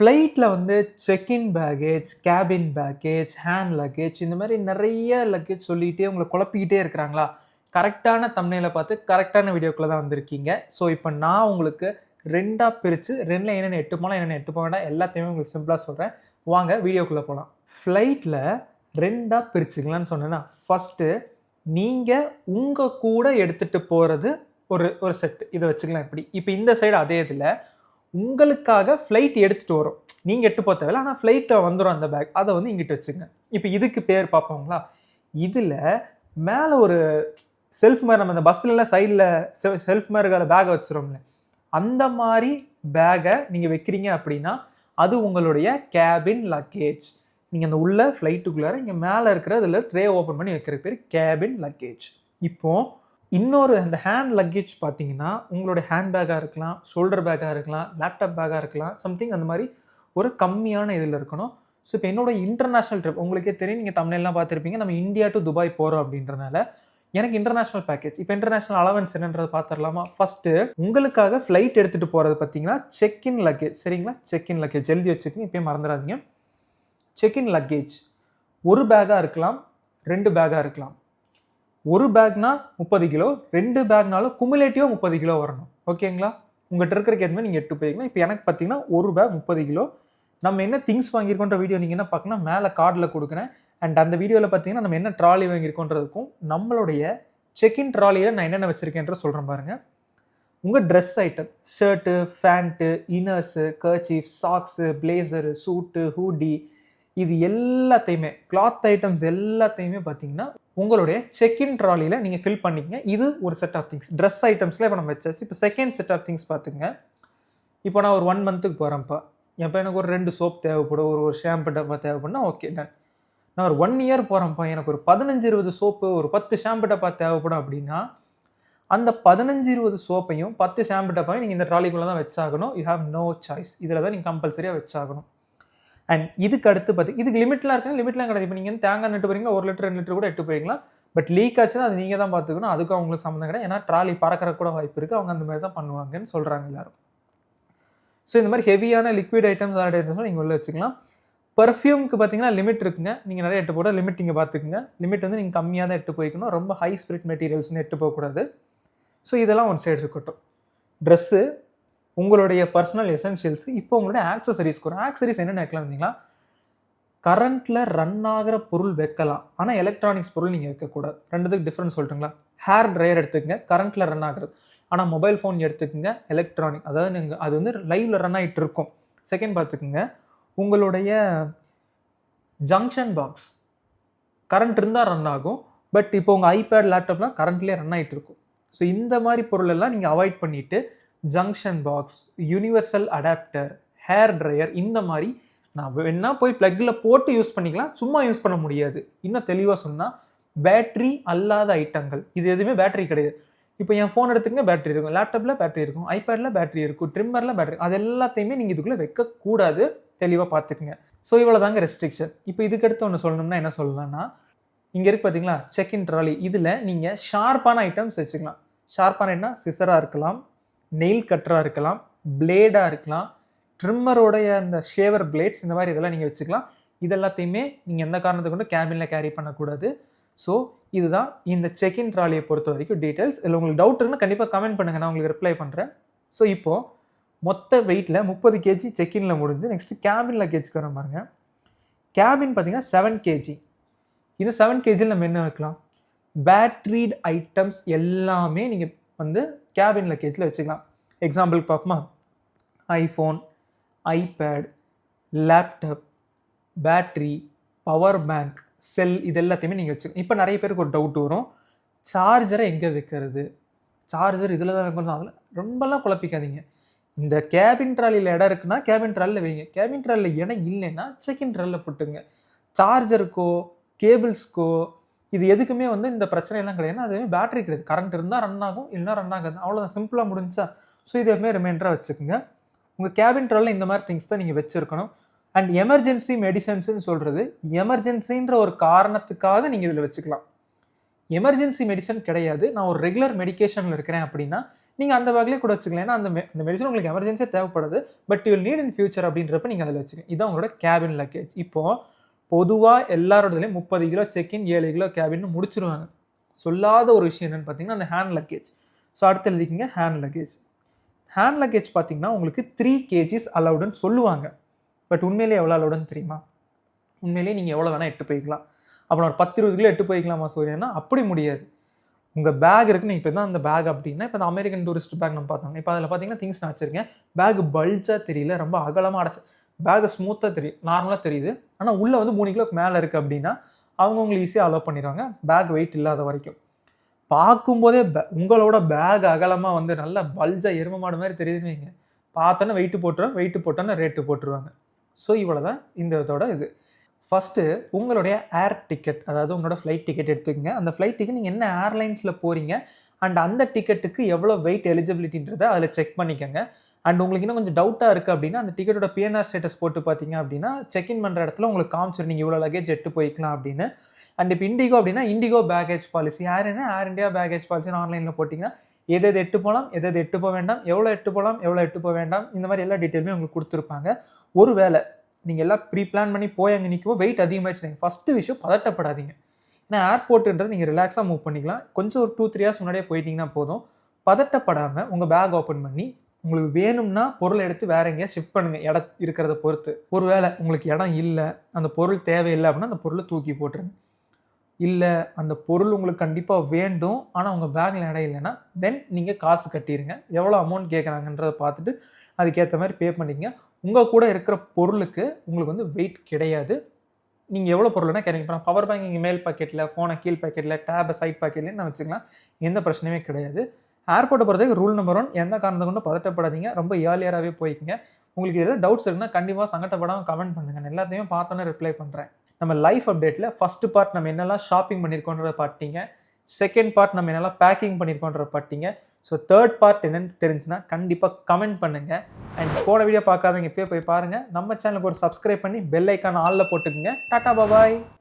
ஃப்ளைட்டில் வந்து check in package, cabin package, hand luggage இந்த மாதிரி நிறைய லக்கேஜ் சொல்லிகிட்டே உங்களை குழப்பிக்கிட்டே இருக்கிறாங்களா? கரெக்டான தம்ப்நெயிலை பார்த்து கரெக்டான வீடியோக்குள்ளே தான் வந்திருக்கீங்க. ஸோ இப்போ நான் உங்களுக்கு ரெண்டாக பிரித்து ரெண்டில் என்னென்ன எட்டு போகலாம், என்னென்ன எட்டு போக வேண்டாம் எல்லாத்தையுமே உங்களுக்கு சிம்பிளாக சொல்கிறேன். வாங்க வீடியோக்குள்ளே போகலாம். ஃப்ளைட்டில் ரெண்டாக பிரிச்சுக்கலான்னு சொன்னேன்னா, ஃபஸ்ட்டு நீங்கள் உங்கள் கூட எடுத்துகிட்டு போகிறது ஒரு செட்டு. இதை வச்சுக்கலாம். இப்போ இந்த சைடு அதே இதில் உங்களுக்காக ஃப்ளைட் எடுத்துகிட்டு வரும். நீங்கள் எட்டு போக தேவையில்ல, ஆனால் ஃப்ளைட்டில் வந்துடும் அந்த பேக். அதை வந்து இங்கிட்ட வச்சுங்க. இப்போ இதுக்கு பேர் பார்ப்போங்களா? இதில் மேலே ஒரு செல்ஃப் மாதிரி, நம்ம அந்த பஸ்லலாம் சைடில் செல்ஃப் மாதிரி இருக்கிற பேக்கை வச்சுருவோம்ல, அந்த மாதிரி பேக்கை நீங்கள் வைக்கிறீங்க அப்படின்னா அது உங்களுடைய கேபின் லக்கேஜ். நீங்கள் அந்த உள்ள ஃப்ளைட்டுக்குள்ளார இங்கே மேலே இருக்கிற இதில் ட்ரே ஓப்பன் பண்ணி வைக்கிற பேர் கேபின் லக்கேஜ். இப்போது இன்னொரு அந்த ஹேண்ட் லக்கேஜ் பார்த்தீங்கன்னா உங்களோட ஹேண்ட் பேக்காக இருக்கலாம், ஷோல்டர் பேக்காக இருக்கலாம், லேப்டாப் பேக்காக இருக்கலாம், சம்திங் அந்த மாதிரி ஒரு கம்மியான இதில் இருக்கணும். ஸோ இப்போ என்னோட இன்டர்நேஷ்னல் ட்ரிப் உங்களுக்கே தெரியும், நீங்கள் தமிழ்லாம் பார்த்துருப்பீங்க, நம்ம இந்தியா டு துபாய் போகிறோம் அப்படின்றனால எனக்கு இன்டர்நேஷ்னல் பேக்கேஜ். இப்போ இன்டர்நேஷ்னல் அலவன்ஸ் என்னன்றதை பார்த்துடலாமா? ஃபஸ்ட்டு உங்களுக்காக ஃப்ளைட் எடுத்துகிட்டு போகிறது பார்த்தீங்கன்னா செக்இன் லக்கேஜ். சரிங்களா? செக்இன் லக்கேஜ் எழுதி வச்சுக்கோங்க, இப்போயும் மறந்துடாதீங்க. செக்இன் லக்கேஜ் ஒரு பேக்காக இருக்கலாம், 2 பேக்காக இருக்கலாம். ஒரு பேக்னா 30 கிலோ, 2 பேக்னாலும் குமுலேட்டிவாக 30 கிலோ வரணும். ஓகேங்களா? உங்கள்கிட்ட இருக்கிறக்கு எதுவுமே நீங்கள் எட்டு போய்க்கலாம். இப்போ எனக்கு பார்த்தீங்கன்னா ஒரு பேக் 30 கிலோ. நம்ம என்ன திங்ஸ் வாங்கியிருக்கோன்ற வீடியோ நீங்கள் என்ன பார்க்கணும், மேலே கார்டில் கொடுக்குறேன். அண்ட் அந்த வீடியோவில் பார்த்தீங்கன்னா நம்ம என்ன ட்ராலி வாங்கியிருக்கோன்றதுக்கும் நம்மளுடைய செக்இன் ட்ராலியில் நான் என்னென்ன வச்சுருக்கேன்ற சொல்கிறேன் பாருங்கள். உங்கள் dress item, shirt, pant, inners, kerchief, socks, blazer, சூட்டு, ஹூடி, இது எல்லாத்தையுமே கிளாத் ஐட்டம்ஸ் எல்லாத்தையுமே பார்த்தீங்கன்னா உங்களுடைய செக்இன் ட்ராலியில் நீங்கள் ஃபில் பண்ணிக்கங்க. இது ஒரு செட் ஆஃப் திங்ஸ். ட்ரெஸ் ஐட்டம்ஸில் இப்போ நம்ம வச்சாச்சு. இப்போ செகண்ட் செட் ஆஃப் திங்ஸ் பார்த்துங்க. இப்போ நான் ஒரு 1 மந்த்துக்கு போகிறேன்ப்பா. இப்போ எனக்கு ஒரு 2 சோப் தேவைப்படும், ஒரு ஷாம்பு டப்பா தேவைப்படுனா ஓகே டன். நான் ஒரு 1 இயர் போகிறேன்ப்பா, எனக்கு ஒரு 15-20 சோப்பு, ஒரு 10 ஷாம்பு டப்பா தேவைப்படும் அப்படின்னா அந்த 15-20 சோப்பையும் 10 ஷாம்பு டப்பாவையும் நீங்கள் இந்த ட்ராலிக்குள்ளே தான் வச்சாகணும். You have no choice. இதில் தான் நீங்கள் கம்பல்சரியாக வச்சாகணும். அண்ட் இதுக்கு அடுத்து பார்த்து இதுக்கு லிமிட்லாம் இருக்குன்னா லிமிட்லாம் கிடையாது. இப்போ நீங்கள் தேங்காய் நட்டு போகிறீங்களா, 1 லிட்டர் 2 லிட்டர் கூட எட்டு போய்க்கலாம். பட் லீக் ஆச்சுன்னா அது நீங்கள் தான் பார்த்துக்கணும். அதுக்கும் அவங்களுக்கு சம்மந்தம் கிடையாது. ஏன்னா ட்ராலி பறக்கிற கூட வாய்ப்பு இருக்குது. அவங்க அந்த மாதிரி தான் பண்ணுவாங்கன்னு சொல்கிறாங்க எல்லாரும். ஸோ இந்த மாதிரி ஹெவியான லிக்விட் ஐட்டம்ஸ், சாலிட் ஐட்டம்ஸ் நீங்கள் உள்ள வச்சுக்கலாம். பர்ஃப்யூமுக்கு பார்த்தீங்கன்னா லிமிட் இருக்குங்க. நீங்கள் நிறைய எட்டு போட லிமிட் நீங்கள் பார்த்துக்குங்க. லிமிட் வந்து நீங்கள் கம்மியாக தான் எட்டு போய்க்கணும். ரொம்ப ஹை ஸ்பிரிட் மெட்டீரியல்ஸ்னு எட்டு போகக்கூடாது. ஸோ இதெல்லாம் ஒன் சைடு இருக்கட்டும். ட்ரெஸ்ஸு, உங்களுடைய பர்சனல் எசென்ஷியல்ஸ். இப்போ உங்களுடைய ஆக்சசரிஸ் வரும். ஆக்சசரிஸ் என்னென்ன வைக்கலாம் இருந்தீங்களா? கரண்ட்டில் ரன் ஆகிற பொருள் வைக்கலாம், ஆனால் எலக்ட்ரானிக்ஸ் பொருள் நீங்கள் வைக்கக்கூடாது. ரெண்டுத்துக்கு டிஃப்ரெண்ட் சொல்லிட்டுங்களா? ஹேர் ட்ரையர் எடுத்துக்கங்க, கரண்ட்டில் ரன் ஆகிறது. ஆனால் மொபைல் ஃபோன் எடுத்துக்கங்க, எலக்ட்ரானிக், அதாவது நீங்கள் அது வந்து லைவில் ரன் ஆகிட்டு இருக்கும். செகண்ட் பார்த்துக்குங்க, உங்களுடைய ஜங்ஷன் பாக்ஸ் கரண்ட் இருந்தால் ரன் ஆகும். பட் இப்போ உங்கள் ஐபேட், லேப்டாப்லாம் கரண்ட்லேயே ரன் ஆகிட்டு இருக்கும். ஸோ இந்த மாதிரி பொருள் எல்லாம் நீங்கள் அவாய்ட் பண்ணிவிட்டு junction box, universal adapter, hair dryer, இந்த மாதிரி நான் வேணா போய் ப்ளக்கில் போட்டு யூஸ் பண்ணிக்கலாம், சும்மா யூஸ் பண்ண முடியாது. இன்னும் தெளிவாக சொன்னால் பேட்ரி அல்லாத ஐட்டங்கள், இது எதுவுமே பேட்டரி கிடையாது. இப்போ என் ஃபோன் எடுத்துக்கங்க, பேட்டரி இருக்கும், லேப்டாப்பில் பேட்டரி இருக்கும், ஐபேடில் பேட்டரி இருக்கும், ட்ரிம்மரில் பேட்டரி, அது எல்லாத்தையுமே நீங்கள் இதுக்குள்ளே வைக்கக்கூடாது. தெளிவாக பார்த்துக்குங்க. ஸோ இவ்வளோ தாங்க ரெஸ்ட்ரிக்ஷன். இப்போ இதுக்கடுத்து ஒன்று சொல்லணும்னா என்ன சொல்லலாம்னா, இங்கே இருக்குது பார்த்தீங்களா செக்இன் ட்ராலி, இதில் நீங்கள் ஷார்ப்பான ஐட்டம்ஸ் வச்சுக்கலாம். ஷார்ப்பான ஐட்டம்னா சிசராக இருக்கலாம், நெயில் கட்டராக இருக்கலாம், பிளேடாக இருக்கலாம், ட்ரிம்மரோடைய அந்த ஷேவர் பிளேட்ஸ், இந்த மாதிரி இதெல்லாம் நீங்கள் வச்சுக்கலாம். இது எல்லாத்தையுமே நீங்கள் எந்த காரணத்தை கொண்டு கேபினில் கேரி பண்ணக்கூடாது. ஸோ இதுதான் இந்த செக்இன் ட்ராலியை பொறுத்த வரைக்கும் டீட்டெயில்ஸ். இதில் உங்களுக்கு டவுட் இருக்குன்னா கண்டிப்பாக கமெண்ட் பண்ணுங்கள், நான் உங்களுக்கு ரிப்ளை பண்ணுறேன். ஸோ இப்போது மொத்த வெயிட்டில் 30 kg செக்இனில் முடிஞ்சு நெக்ஸ்ட்டு கேபின் லக்கேஜ்க்கு வர பாருங்க. கேபின் பார்த்தீங்கன்னா 7 kg. இந்த 7 kgயில் நம்ம என்ன வைக்கலாம்? பேட்ரீட் ஐட்டம்ஸ் எல்லாமே நீங்கள் வந்து கேபின் லக்கேஜில் வச்சுக்கலாம். எக்ஸாம்பிளுக்கு பார்ப்போமா? IPhone, iPad, laptop, battery, power bank, cell, இது எல்லாத்தையுமே நீங்கள் வச்சுக்கலாம். இப்போ நிறைய பேருக்கு ஒரு டவுட் வரும், சார்ஜரை எங்கே வைக்கிறது? சார்ஜர் இதில் தான் வைக்கணும். அதில் ரொம்பலாம் குழப்பிக்காதீங்க. இந்த கேபின் ட்ராலியில் இடம் இருக்குன்னா கேபின் ட்ராலியில் வைங்க. கேபின் ட்ராலியில் இடம் இல்லைன்னா செக்இன் ட்ராலியில் போட்டுங்க. சார்ஜருக்கோ கேபிள்ஸ்க்கோ இது எதுக்குமே வந்து இந்த பிரச்சனையெல்லாம் கிடையாது. அதுவே பேட்டரி கிடையாது. கரண்ட் இருந்தால் ரன் ஆகும், இல்லைனா ரன் ஆகாது. அவ்வளோதான், சிம்பிளாக முடிஞ்சா. ஸோ இதுவுமே ரிமைண்டராக வச்சுக்கோங்க. உங்கள் கேபின் ட்ராலில் இந்த மாதிரி திங்ஸ் தான் நீங்கள் வச்சுருக்கணும். அண்ட் எமர்ஜென்சி மெடிசன்ஸ்ன்னு சொல்கிறது, எமர்ஜென்சின்ற ஒரு காரணத்துக்காக நீங்கள் இதில் வச்சுக்கலாம். எமர்ஜென்சி மெடிசன் கிடையாது, நான் ஒரு ரெகுலர் மெடிக்கேஷனில் இருக்கிறேன் அப்படின்னா நீங்கள் அந்த பேக்லேயே கூட வச்சுக்கலாம். ஏன்னா அந்த மெடிசன் உங்களுக்கு எமர்ஜென்சியாக தேவைப்படுது, but you will need in future அப்படின்றப்ப நீங்கள் அதில் வச்சுக்கோங்க. இதுதான் உங்களோட கேபின் லக்கேஜ். இப்போது பொதுவாக எல்லாரோடதுலேயும் 30 கிலோ செக்இன், 7 கிலோ கேபின்னு முடிச்சிருவாங்க. சொல்லாத ஒரு விஷயம் என்னென்னு பார்த்தீங்கன்னா அந்த ஹேண்ட் லக்கேஜ். ஸோ அடுத்து எழுதிக்கிங்க ஹேண்ட் லக்கேஜ். ஹேண்ட் லக்கேஜ் பார்த்தீங்கன்னா உங்களுக்கு 3 kgs அலவுடுன்னு சொல்லுவாங்க. பட் உண்மையிலேயே எவ்வளோ அலவுடுன்னு தெரியுமா? உண்மையிலேயே நீங்கள் எவ்வளோ வேணால் எட்டு போய்க்கலாம். அப்புறம் ஒரு 10-20 கிலோ எட்டு போய்க்கலாமா சூரியனா? அப்படி முடியாது. உங்கள் பேக் இருக்குன்னு இப்போ தான் அந்த பேக் அப்படின்னா இப்போ இந்த அமெரிக்கன் டூரிஸ்ட் பேக் நம்ம பார்த்தாங்க. இப்போ அதில் பார்த்தீங்கன்னா திங்ஸ் நான் வச்சுருக்கேன். பேக் பல்ஜாக தெரியல, ரொம்ப அகலமாக அடைச்சி பேக் ஸ்மூத்தாக தெரியும், நார்மலாக தெரியுது. ஆனால் உள்ளே வந்து 3 கிலோக்கு மேலே இருக்குது அப்படின்னா அவங்க உங்களுக்கு ஈஸியாக அலோவ் பண்ணிடுவாங்க, பேக் வெயிட் இல்லாத வரைக்கும். பார்க்கும்போதே உங்களோட பேக் அகலமாக வந்து நல்லா பல்ஜாக எரும மாடு மாதிரி தெரியுதுன்னு வைங்க, பார்த்தோன்னே வெயிட்டு போட்டோன்னே ரேட்டு போட்டுருவாங்க. ஸோ இவ்வளோ தான் இந்த இதோட இது. ஃபஸ்ட்டு உங்களுடைய ஏர் டிக்கெட், அதாவது உங்களோட ஃப்ளைட் டிக்கெட் எடுத்துக்கங்க. அந்த ஃப்ளைட் டிக்கெட் நீங்கள் என்ன ஏர்லைன்ஸில் போகிறீங்க அண்ட் அந்த டிக்கெட்டுக்கு எவ்வளோ வெயிட் எலிஜிபிலிட்டின்றதை அதில் செக் பண்ணிக்கோங்க. அண்ட் உங்களுக்கு இன்னும் கொஞ்சம் டவுட்டாக இருக்குது அப்படின்னா அந்த டிக்கெட்டோட பிஎன்ஆர் ஸ்டேட்டஸ் போட்டு பார்த்தீங்க அப்படின்னா செக்இன் பண்ணுற இடத்துல உங்களுக்கு காமிச்சிடும் நீங்கள் இவ்வளோ லக்கேஜ் எட்டு போய்க்கலாம் அப்படின்னு. அண்ட் இப்போ இண்டிகோ அப்படின்னா இண்டிகோ பேக்கேஜ் பாலிசி, ஏர் இந்தியா பேக்கேஜ் பாலிசின்னு ஆன்லைனில் போட்டிங்கன்னா எது எட்டு போகலாம், எது எட்டு போக வேண்டாம், எவ்வளோ எட்டு போகலாம், எவ்வளோ எட்டு போக வேண்டாம், இந்த மாதிரி எல்லா டீட்டெயிலுமே உங்களுக்கு கொடுத்துருப்பாங்க. ஒரு வேளை நீங்கள் எல்லாம் ப்ரீ பிளான் பண்ணி போய் அங்கே நிற்கவும் வெயிட் அதிகமாகிடுச்சு, நீங்கள் ஃபஸ்ட்டு விஷயம் பதட்டப்படாதீங்க. ஏன்னா ஏர்போர்ட்டுன்றது நீங்கள் ரிலாக்ஸாக மூவ் பண்ணிக்கலாம். கொஞ்சம் ஒரு 2-3 ஹவர்ஸ் முன்னாடியே போயிட்டீங்கன்னா போதும். பதட்டப்படாமல் உங்கள் பேக் ஓப்பன் பண்ணி உங்களுக்கு வேணும்னா பொருளை எடுத்து வேற எங்கேயா ஷிஃப்ட் பண்ணுங்கள், இடம் இருக்கிறத பொறுத்து. ஒரு வேளை உங்களுக்கு இடம் இல்லை, அந்த பொருள் தேவையில்லை அப்படின்னா அந்த பொருளை தூக்கி போட்டுருங்க. இல்லை அந்த பொருள் உங்களுக்கு கண்டிப்பாக வேண்டும் ஆனால் உங்கள் பேக்கில் இடம் இல்லைன்னா தென் நீங்கள் காசு கட்டிடுங்க. எவ்வளோ அமௌண்ட் கேட்குறாங்கன்றதை பார்த்துட்டு அதுக்கேற்ற மாதிரி பே பண்ணிக்கங்க. உங்கள் கூட இருக்கிற பொருளுக்கு உங்களுக்கு வந்து வெயிட் கிடையாது. நீங்கள் எவ்வளோ பொருள்னா கேரிங் பண்ணலாம். பவர் பேங்க் இங்கே மேல் பாக்கெட்டில், ஃபோனை கீழ் பாக்கெட்டில், டேபை சைட் பாக்கெட்லேயும் நான் வச்சுக்கலாம், எந்த பிரச்சனையுமே கிடையாது. ஏர்போர்ட்டை பொறுத்தவரைக்கும் ரூல் நம்பர் 1, எந்த காரணத்தை கொண்டு பதட்டப்படாதீங்க, ரொம்ப ஏர்லியராகவே போய்க்குங்க. உங்களுக்கு எதாவது டவுட்ஸ் இருக்குன்னா கண்டிப்பாக சங்கடப்படாமல் கமெண்ட் பண்ணுங்கள், நான் எல்லாத்தையும் பார்த்தோன்னே ரிப்ளை பண்ணுறேன். நம்ம லைஃப் அப்டேட்டில் ஃபஸ்ட்டு பார்ட் நம்ம என்னெல்லாம் ஷாப்பிங் பண்ணியிருக்கோன்றதை பார்த்தீங்க, செகண்ட் பார்ட் நம்ம என்னெல்லாம் பேக்கிங் பண்ணியிருக்கோன்றதை பார்த்தீங்க. ஸோ தேர்ட் பார்ட் என்னென்னு தெரிஞ்சுன்னா கண்டிப்பாக கமெண்ட் பண்ணுங்கள். அண்ட் போன வீடியோ பார்க்காதவங்க இப்போயே போய் பாருங்கள். நம்ம சேனலுக்கு ஒரு சப்ஸ்கிரைப் பண்ணி பெல் ஐக்கான் ஆலில் போட்டுக்குங்க. டாட்டா பாபாய்.